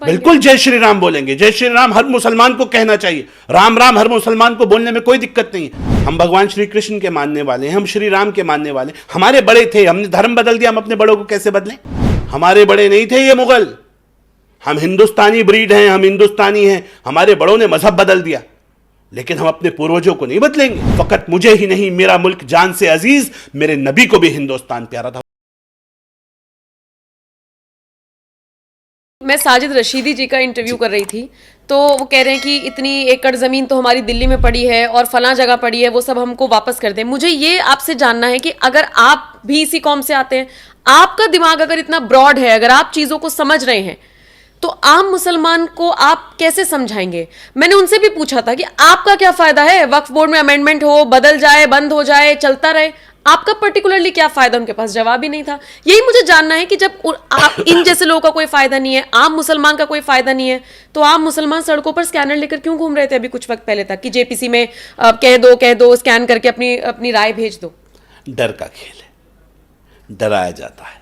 पाएंगे? बिल्कुल जय श्री राम बोलेंगे। जय श्री राम हर मुसलमान को कहना चाहिए। राम राम हर मुसलमान को बोलने में कोई दिक्कत नहीं है। हम भगवान श्री कृष्ण के मानने वाले हैं, हम श्री राम के मानने वाले। हमारे बड़े थे, हमने धर्म बदल दिया, हम अपने बड़ों को कैसे बदलें? हमारे बड़े नहीं थे ये मुगल। हम हिंदुस्तानी ब्रीड हैं, हम हिंदुस्तानी हैं। हमारे बड़ों ने मजहब बदल दिया, लेकिन हम अपने पूर्वजों को नहीं बदलेंगे। फकत मुझे ही नहीं, मेरा मुल्क जान से अजीज, मेरे नबी को भी हिंदुस्तान प्यारा था। मैं साजिद रशीदी जी का इंटरव्यू कर रही थी, तो वो कह रहे हैं कि इतनी एकड़ ज़मीन तो हमारी दिल्ली में पड़ी है और फलां जगह पड़ी है, वो सब हमको वापस कर दें। मुझे ये आपसे जानना है कि अगर आप भी इसी कौम से आते हैं, आपका दिमाग अगर इतना ब्रॉड है, अगर आप चीज़ों को समझ रहे हैं, तो आम मुसलमान को आप कैसे समझाएंगे? मैंने उनसे भी पूछा था कि आपका क्या फ़ायदा है, वक्फ बोर्ड में अमेंडमेंट हो, बदल जाए, बंद हो जाए, चलता रहे, आपका पर्टिकुलरली क्या फायदा? उनके पास जवाब ही नहीं था। यही मुझे जानना है कि जब आप इन जैसे लोगों का कोई फायदा नहीं है, आम मुसलमान का कोई फायदा नहीं है, तो आम मुसलमान सड़कों पर स्कैनर लेकर क्यों घूम रहे थे अभी कुछ वक्त पहले तक कि जेपीसी में कह दो स्कैन करके अपनी राय भेज दो? डर का खेल है, डराया जाता है।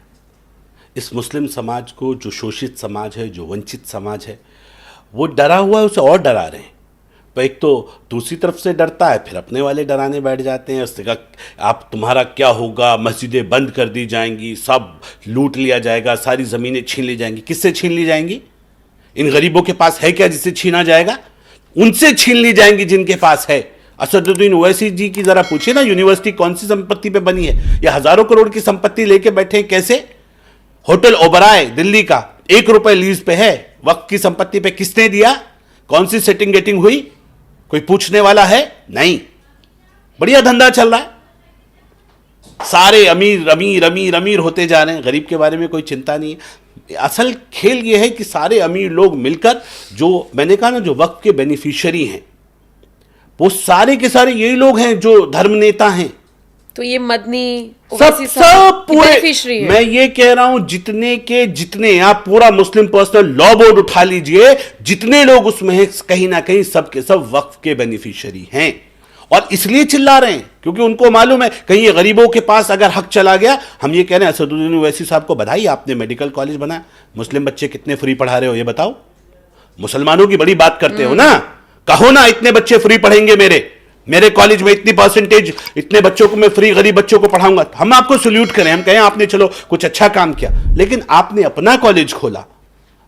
इस मुस्लिम समाज को, जो शोषित समाज है, जो वंचित समाज है, वो डरा हुआ है, उसे और डरा रहे हैं। तो एक तो दूसरी तरफ से डरता है, फिर अपने वाले डराने बैठ जाते हैं। उसने कहा आप तुम्हारा क्या होगा, मस्जिदें बंद कर दी जाएंगी, सब लूट लिया जाएगा, सारी ज़मीनें छीन ली जाएंगी। किससे छीन ली जाएंगी? इन गरीबों के पास है क्या जिससे छीना जाएगा? उनसे छीन ली जाएंगी जिनके पास है। असदुद्दीन ओवैसी जी की ज़रा पूछिए ना, यूनिवर्सिटी कौन सी संपत्ति पे बनी है? ये हज़ारों करोड़ की संपत्ति लेके बैठे हैं। कैसे? होटल ओबराय दिल्ली का 1 रुपए लीज पे है। वक्त की संपत्ति पे किसने दिया? कौन सी सेटिंग गेटिंग हुई? कोई पूछने वाला है? नहीं। बढ़िया धंधा चल रहा है, सारे अमीर अमीर अमीर अमीर होते जा रहे हैं, गरीब के बारे में कोई चिंता नहीं है। असल खेल यह है कि सारे अमीर लोग मिलकर, जो मैंने कहा ना, जो वक्त के बेनिफिशियरी हैं, वो सारे के सारे यही लोग हैं जो धर्म नेता हैं। तो ये मदनी सब पूरे, मैं ये कह रहा हूं, जितने के जितने, आप पूरा मुस्लिम पर्सनल लॉ बोर्ड उठा लीजिए, जितने लोग उसमें हैं, कहीं ना कहीं सब के सब वक्फ के बेनिफिशियरी हैं। और इसलिए चिल्ला रहे हैं क्योंकि उनको मालूम है कहीं ये गरीबों के पास अगर हक चला गया। हम ये कह रहे हैं, असदुद्दीन ओवैसी साहब को बधाई, आपने मेडिकल कॉलेज बनाया। मुस्लिम बच्चे कितने फ्री पढ़ा रहे हो ये बताओ? मुसलमानों की बड़ी बात करते हो ना, कहो ना इतने बच्चे फ्री पढ़ेंगे, मेरे कॉलेज में इतनी परसेंटेज, इतने बच्चों को मैं फ्री, गरीब बच्चों को पढ़ाऊंगा। हम आपको सल्यूट करें, हम कहें आपने चलो कुछ अच्छा काम किया, लेकिन आपने अपना कॉलेज खोला,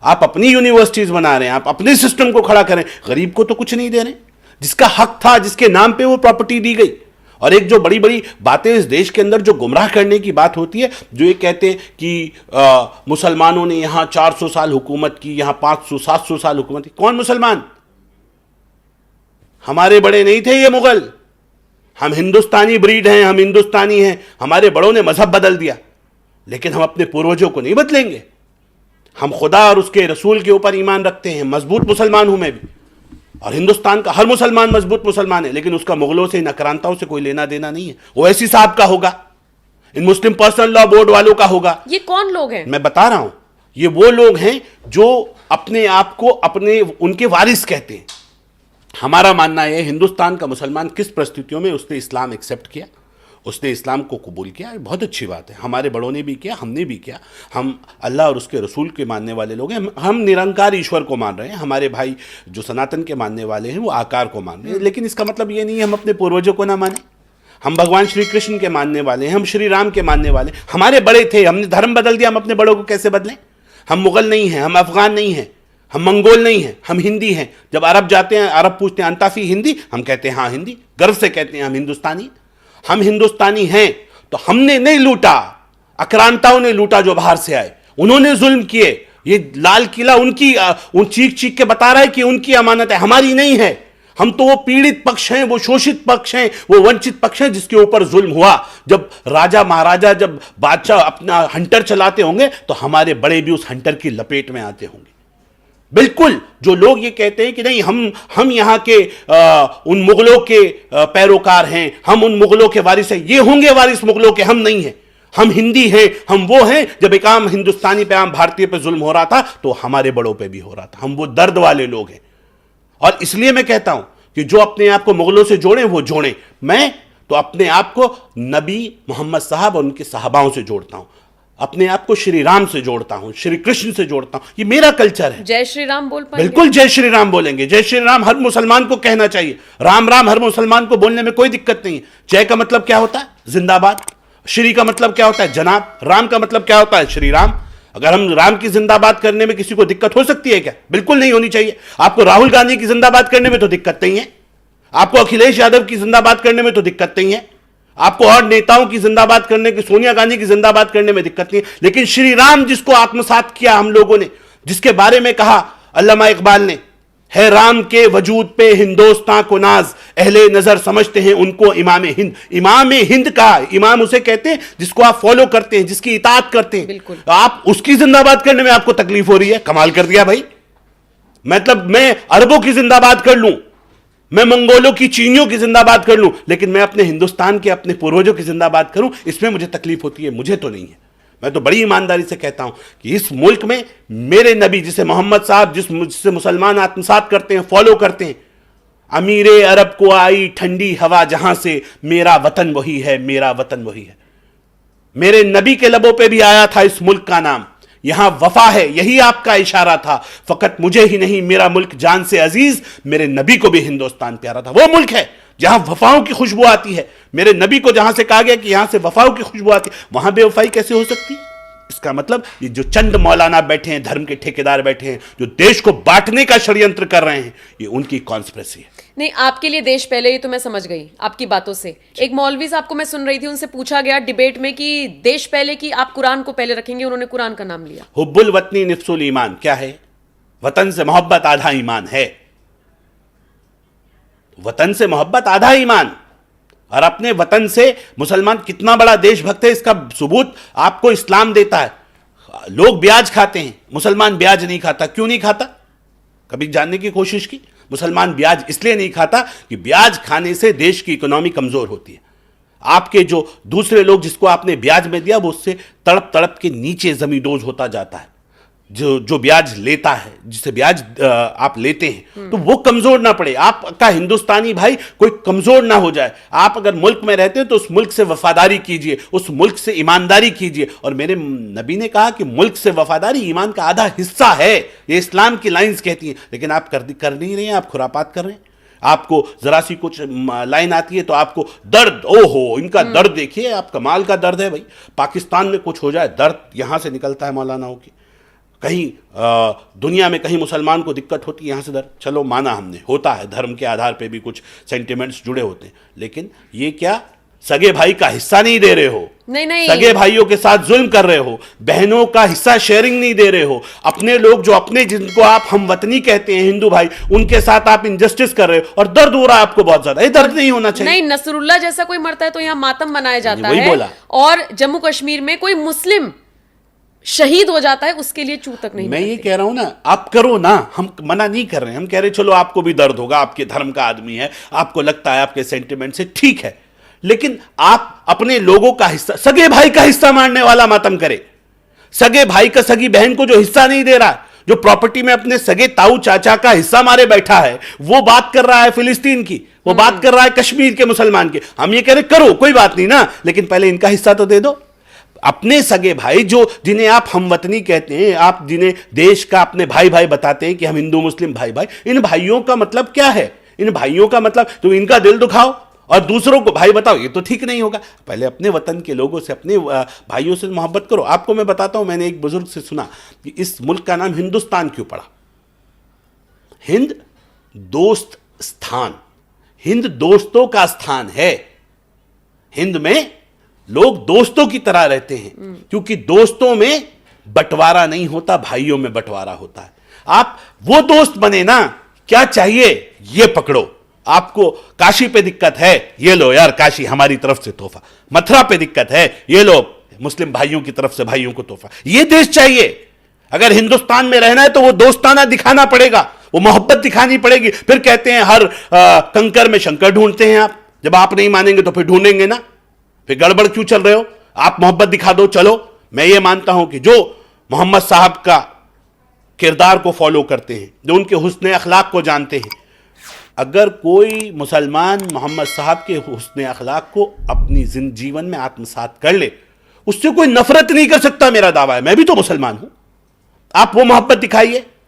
आप अपनी यूनिवर्सिटीज बना रहे हैं, आप अपने सिस्टम को खड़ा करें। गरीब को तो कुछ नहीं दे रहे, जिसका हक था, जिसके नाम पे वो प्रॉपर्टी दी गई। और एक जो बड़ी बड़ी बातें इस देश के अंदर जो गुमराह करने की बात होती है, जो ये कहते हैं कि मुसलमानों ने यहां 400 साल हुकूमत की, यहां 500-700 साल हुकूमत की। कौन मुसलमान? हमारे बड़े नहीं थे ये मुगल। हम हिंदुस्तानी ब्रीड हैं, हम हिंदुस्तानी हैं। हमारे बड़ों ने मजहब बदल दिया, लेकिन हम अपने पूर्वजों को नहीं बदलेंगे। हम खुदा और उसके रसूल के ऊपर ईमान रखते हैं। मजबूत मुसलमान हूं मैं भी, और हिंदुस्तान का हर मुसलमान मजबूत मुसलमान है, लेकिन उसका मुगलों से, इन आक्रांताओं से कोई लेना देना नहीं है। ओवैसी साहब का होगा, इन मुस्लिम पर्सनल लॉ बोर्ड वालों का होगा। ये कौन लोग हैं? मैं बता रहा हूं, ये वो लोग हैं जो अपने आप को अपने उनके वारिस कहते हैं। हमारा मानना है, हिंदुस्तान का मुसलमान किस परिस्थितियों में उसने इस्लाम एक्सेप्ट किया, उसने इस्लाम को कबूल किया, बहुत अच्छी बात है। हमारे बड़ों ने भी किया, हमने भी किया। हम अल्लाह और उसके रसूल के मानने वाले लोग हैं। हम निरंकार ईश्वर को मान रहे हैं। हमारे भाई जो सनातन के मानने वाले हैं वो आकार को मान रहे हैं, लेकिन इसका मतलब ये नहीं है हम अपने पूर्वजों को ना माने। हम भगवान श्री कृष्ण के मानने वाले हैं, हम श्री राम के मानने वाले। हमारे बड़े थे, हमने धर्म बदल दिया, हम अपने बड़ों को कैसे बदलें? हम मुगल नहीं हैं, हम अफगान नहीं हैं, हम मंगोल नहीं हैं, हम हिंदी हैं। जब अरब जाते हैं, अरब पूछते हैं अंताफी हिंदी, हम कहते हैं हाँ हिंदी, गर्व से कहते हैं हम हिंदुस्तानी। हम हिंदुस्तानी हैं तो हमने नहीं लूटा, आक्रांताओं ने लूटा जो बाहर से आए, उन्होंने जुल्म किए। ये लाल किला उनकी, उन चीख चीख के बता रहा है कि उनकी अमानत है, हमारी नहीं है। हम तो वो पीड़ित पक्ष हैं, वो शोषित पक्ष हैं, वो वंचित पक्ष हैं जिसके ऊपर जुल्म हुआ। जब राजा महाराजा, जब बादशाह अपना हंटर चलाते होंगे तो हमारे बड़े भी उस हंटर की लपेट में आते होंगे। बिल्कुल, जो लोग ये कहते हैं कि नहीं हम यहाँ के उन मुगलों के पैरोकार हैं, हम उन मुगलों के वारिस हैं, ये होंगे वारिस मुगलों के, हम नहीं हैं। हम हिंदी हैं, हम वो हैं। जब एक आम हिंदुस्तानी पे, आम भारतीय पे जुल्म हो रहा था तो हमारे बड़ों पे भी हो रहा था। हम वो दर्द वाले लोग हैं। और इसलिए मैं कहता हूं कि जो अपने आप को मुगलों से जोड़े वो जोड़े। मैं तो अपने आप को नबी मोहम्मद साहब और उनके साहबाओं से जोड़ता हूं। अपने आप को श्री राम से जोड़ता हूं, श्री कृष्ण से जोड़ता हूं, ये मेरा कल्चर है। जय श्री राम बोल पाएंगे? बिल्कुल जय श्री राम बोलेंगे। जय श्री राम हर मुसलमान को कहना चाहिए। राम राम हर मुसलमान को बोलने में कोई दिक्कत नहीं है। जय का मतलब क्या होता है? जिंदाबाद। श्री का मतलब क्या होता है? जनाब। राम का मतलब क्या होता है? श्री राम। अगर हम राम की जिंदाबाद करने में किसी को दिक्कत हो सकती है क्या? बिल्कुल नहीं होनी चाहिए। आपको राहुल गांधी की जिंदाबाद करने में तो दिक्कत नहीं है, आपको अखिलेश यादव की जिंदाबाद करने में तो दिक्कत नहीं है, आपको और नेताओं की जिंदाबाद करने की, सोनिया गांधी की जिंदाबाद करने में दिक्कत नहीं है। लेकिन श्री राम जिसको आत्मसात किया हम लोगों ने, जिसके बारे में कहा अल्लामा इकबाल ने, है राम के वजूद पे हिंदुस्तान को नाज, अहले नजर समझते हैं उनको इमाम हिंद। इमाम हिंद का इमाम उसे कहते हैं जिसको आप फॉलो करते हैं, जिसकी इताअत करते हैं। बिल्कुल। आप उसकी जिंदाबाद करने में आपको तकलीफ हो रही है? कमाल कर दिया भाई। मतलब मैं अरबों की जिंदाबाद कर लूं, मैं मंगोलों की, चीनियों की जिंदाबाद कर लूं, लेकिन मैं अपने हिंदुस्तान के, अपने पूर्वजों की जिंदाबाद करूं, इसमें मुझे तकलीफ होती है। मुझे तो नहीं है। मैं तो बड़ी ईमानदारी से कहता हूं कि इस मुल्क में मेरे नबी, जिसे मोहम्मद साहब, जिससे मुसलमान आत्मसात करते हैं, फॉलो करते हैं, अमीरे अरब को आई ठंडी हवा जहां से, मेरा वतन वही है, मेरा वतन वही है। मेरे नबी के लबों पे भी आया था इस मुल्क का नाम, यहां वफा है, यही आपका इशारा था। फकत मुझे ही नहीं, मेरा मुल्क जान से अजीज, मेरे नबी को भी हिंदुस्तान प्यारा था। वो मुल्क है जहां वफाओं की खुशबू आती है। मेरे नबी को जहां से कहा गया कि यहां से वफाओं की खुशबू आती है, वहां बेवफाई कैसे हो सकती है? इसका मतलब ये जो चंद मौलाना बैठे हैं, धर्म के ठेकेदार बैठे हैं, जो देश को बांटने का षड्यंत्र कर रहे हैं, ये उनकी कॉन्स्पिरेसी है। नहीं, आपके लिए देश पहले, ये तो मैं समझ गई आपकी बातों से। एक मौलवी साहब को मैं सुन रही थी, उनसे पूछा गया डिबेट में कि देश पहले कि आप कुरान को पहले रखेंगे, उन्होंने कुरान का नाम लिया। हुब्बुल वतनी निफ्सुल ईमान क्या है? वतन से मोहब्बत आधा ईमान है। वतन से मोहब्बत आधा ईमान। और अपने वतन से मुसलमान कितना बड़ा देशभक्त है, इसका सबूत आपको इस्लाम देता है। लोग ब्याज खाते हैं, मुसलमान ब्याज नहीं खाता। क्यों नहीं खाता? कभी जानने की कोशिश की? मुसलमान ब्याज इसलिए नहीं खाता कि ब्याज खाने से देश की इकोनॉमी कमजोर होती है। आपके जो दूसरे लोग जिसको आपने ब्याज में दिया, वो उससे तड़प तड़प के नीचे जमींदोज होता जाता है। जो ब्याज लेता है, जिसे ब्याज आप लेते हैं, तो वो कमजोर ना पड़े। आपका हिंदुस्तानी भाई कोई कमजोर ना हो जाए। आप अगर मुल्क में रहते हैं तो उस मुल्क से वफादारी कीजिए, उस मुल्क से ईमानदारी कीजिए। और मेरे नबी ने कहा कि मुल्क से वफादारी ईमान का आधा हिस्सा है, ये इस्लाम की लाइंस कहती हैं। लेकिन आप कर नहीं रहे हैं, आप खुरापात कर रहे हैं। आपको जरा सी कुछ लाइन आती है तो आपको दर्द, ओहो इनका दर्द देखिए, आप कमाल का दर्द है भाई। पाकिस्तान में कुछ हो जाए, दर्द यहां से निकलता है मौलानाओं की। कहीं दुनिया में कहीं मुसलमान को दिक्कत होती है, यहां से दर्द। चलो माना हमने, होता है, धर्म के आधार पे भी कुछ सेंटिमेंट्स जुड़े होते हैं। लेकिन ये क्या सगे भाई का हिस्सा नहीं दे रहे हो? नहीं नहीं, सगे भाइयों के साथ जुल्म कर रहे हो, बहनों का हिस्सा शेयरिंग नहीं दे रहे हो। अपने लोग जो अपने, जिनको आप हमवतनी कहते हैं, हिंदू भाई, उनके साथ आप इनजस्टिस कर रहे हो और दर्द हो रहा है आपको बहुत ज्यादा। ये दर्द नहीं होना चाहिए। नहीं, नसरुल्ला जैसा कोई मरता है तो यहाँ मातम मनाया जाता वही है। बोला। और जम्मू कश्मीर में कोई मुस्लिम शहीद हो जाता है, उसके लिए चूक तक नहीं मैं ये मिलती। कह रहा हूं ना, आप करो ना, हम मना नहीं कर रहे हैं। हम कह रहे चलो आपको भी दर्द होगा, आपके धर्म का आदमी है, आपको लगता है आपके सेंटिमेंट से, ठीक है। लेकिन आप अपने लोगों का हिस्सा, सगे भाई का हिस्सा मारने वाला मातम करे। सगे भाई का सगी बहन को जो हिस्सा नहीं दे रहा, जो प्रॉपर्टी में अपने सगे ताऊ चाचा का हिस्सा मारे बैठा है, वो बात कर रहा है फिलिस्तीन की, वो बात कर रहा है कश्मीर के मुसलमान की। हम ये कह रहे करो, कोई बात नहीं ना, लेकिन पहले इनका हिस्सा तो दे दो। अपने सगे भाई, जो जिन्हें आप हमवतनी कहते हैं, आप जिन्हें देश का अपने भाई भाई बताते हैं कि हम हिंदू मुस्लिम भाई भाई, इन भाइयों का मतलब क्या है? इन भाइयों का मतलब तुम इनका दिल दुखाओ और दूसरों को भाई बताओ, ये तो ठीक नहीं होगा। पहले अपने वतन के लोगों से, अपने भाइयों से मोहब्बत करो। आपको मैं बताता हूं, मैंने एक बुजुर्ग से सुना कि इस मुल्क का नाम हिंदुस्तान क्यों पड़ा। हिंद दोस्त स्थान, हिंद दोस्तों का स्थान है। हिंद में लोग दोस्तों की तरह रहते हैं, क्योंकि दोस्तों में बंटवारा नहीं होता, भाइयों में बंटवारा होता है। आप वो दोस्त बने ना, क्या चाहिए ये पकड़ो। आपको काशी पे दिक्कत है, ये लो यार काशी हमारी तरफ से तोहफा। मथुरा पे दिक्कत है, ये लो मुस्लिम भाइयों की तरफ से भाइयों को तोहफा। ये देश चाहिए। अगर हिंदुस्तान में रहना है तो वो दोस्ताना दिखाना पड़ेगा, वो मोहब्बत दिखानी पड़ेगी। फिर कहते हैं हर कंकर में शंकर ढूंढते हैं आप। जब आप नहीं मानेंगे तो फिर ढूंढेंगे ना, फिर गड़बड़ क्यों चल रहे हो? आप मोहब्बत दिखा दो, चलो। मैं ये मानता हूं कि जो मोहम्मद साहब का किरदार को फॉलो करते हैं, जो उनके हुस्न अखलाक को जानते हैं, अगर कोई मुसलमान मोहम्मद साहब के हुस्न अखलाक को अपनी जीवन में आत्मसात कर ले, उससे कोई नफरत नहीं कर सकता, मेरा दावा है। मैं भी तो मुसलमान हूं। आप वो मोहब्बत दिखाइए।